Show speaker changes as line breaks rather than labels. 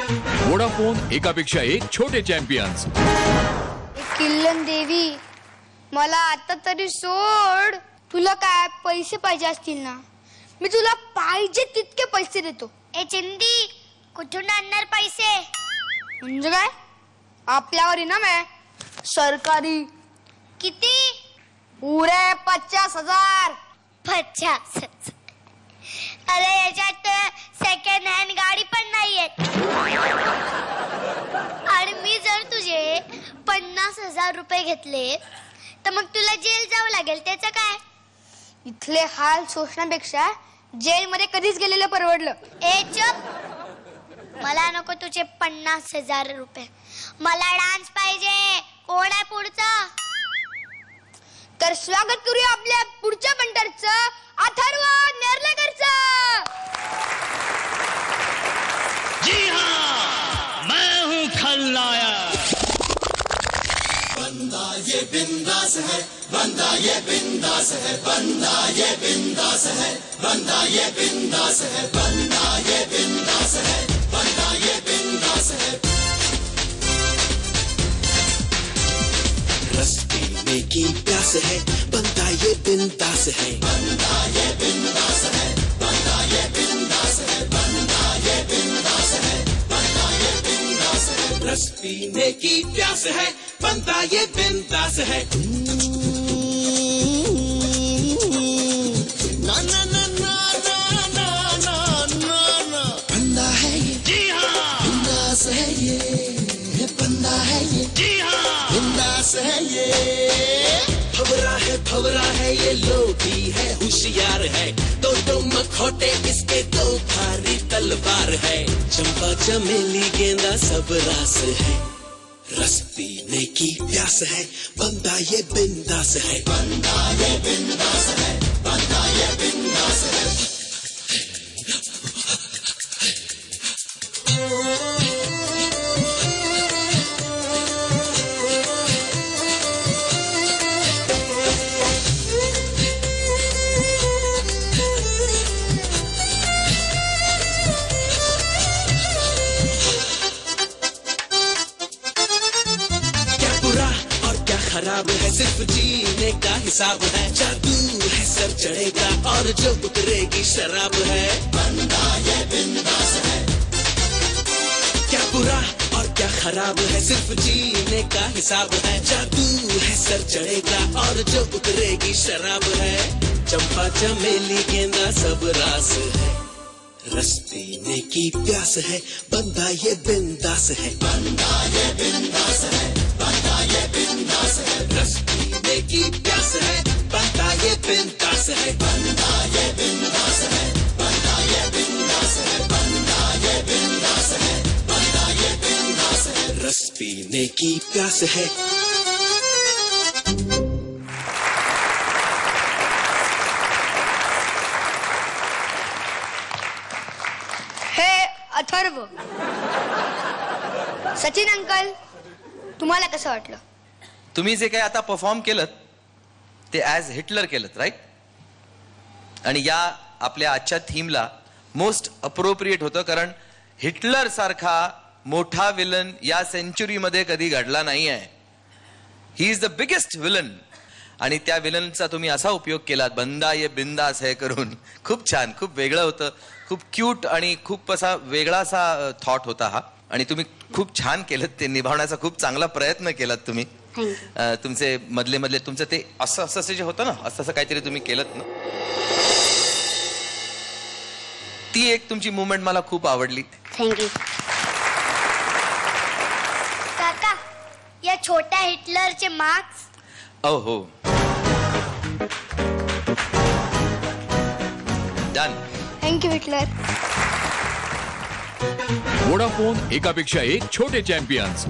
Vodafone एकापेक्षा एक छोटे चॅम्पियन्स.
किल्लन देवी, मला आता तरी सोड. तुला काय पैसे पाहिजे असतील ना, मी तुला पाहिजे तितके पैसे देतो.
ए चिंदी, कुठून आणणार पैसे?
म्हणजे काय? आपल्यावर इनाम आहे सरकारी.
किती?
पुरे 50,000.
50,000? अरे याच्यात सेकंड हँड गाडी पण नाहीये. आणि मी जर तुझे 50,000 रुपये घेतले तर मग तुला जेल जावं लागेल. त्याचं काय?
इथले हाल सोसण्यापेक्षा जेल मध्ये कधीच गेलेलं परवडलं.
ए चुप, मला नको तुझे 50,000 रुपये. मला डान्स पाहिजे. कोण आहे पुढचा?
तर स्वागत करूया आपल्या पुढच्या बंटरचं, अथर्व नेर्लेकरचं.
जी हाँ, मैं हूँ खलनायक.
बंदा ये बिंदास है, बंदा ये बिंदास है, बंदा ये बिंदास है, बंदा ये बिंदास है, बंदा ये बिंदास है, बंदा ये बिंदास है. रस पीने की प्यास है, बंदा ये बिंदास है, बंदा ये बिंदास है, बंदा ये बिंदास है, बंदा ये बिंदास है, बंदा ये बिंदास है. रस पीने की प्यास है, बंदा ये बिंदास है. ना ना ना ना ना ना ना ना ना, बंदा है ये.
जी हाँ,
बिंदास है ये, बंदा है ये.
जी हाँ,
बिंदास है ये. भवरा है ये, लोभी है, होशियार है, दो मखौटे इसके, दो भारी तलवार है. चंपा चमेली गेंदा सब रास है. रस पीने की प्यास है, बंदा ये बिंदास है, बंदा ये बिंदास है, बंदा ये बिंदास है. खराब है, सिर्फ जीने का हिसाब है. जादू है सर चढ़ेगा और जो उतरेगी शराब है. बंदा ये बिंदास है. क्या बुरा और क्या खराब है, सिर्फ जीने का हिसाब है. जादू है सर चढ़ेगा और जो उतरेगी शराब है. चंपा चमेली गेंदा सब रास है. रस पीने की प्यास है, बंदा ये बिंदास है, बंदा ये बिंदास है, बंदा ये बिंदास है. रस पीने की प्यास है, बंदा ये बिंदास है, बंदा ये बिंदास है, बंदा ये बिंदास है, बंदा ये बिंदास है, बंदा ये बिंदास है. रस पीने की प्यास है.
अथर्व, सचिन अंकल, तुम्हाला कसं वाटलं?
तुम्ही जे काही आता परफॉर्म केलं ते ॲज हिटलर केलं, राईट? आणि या आपल्या आजच्या थीमला मोस्ट अप्रोप्रिएट होतं, कारण हिटलर सारखा मोठा विलन या सेंचुरीमध्ये कधी घडला नाही आहे. He is the biggest villain. आणि त्या विलनचा तुम्ही असा उपयोग केलात, बंदा ये बिंदास है करून. खूप छान, खूप वेगळं होतं, खूप क्यूट आणि खूप असा वेगळा असा थॉट होता हा. आणि तुम्ही खूप छान केलं, ते निभावण्याचा खूप चांगला प्रयत्न केलात तुम्ही. तुमचे मधले तुमचं ते असं असं जे होतं ना, असं असं काहीतरी तुम्ही केलं ना, ती एक तुमची मुवमेंट मला खूप आवडली.
थँक्यू काका. या छोट्या हिटलरचे मार्क्स.
हो, डन.
Thank you Hitler.
वोडाफोन एकापेक्षा एक छोटे चॅम्पियन्स.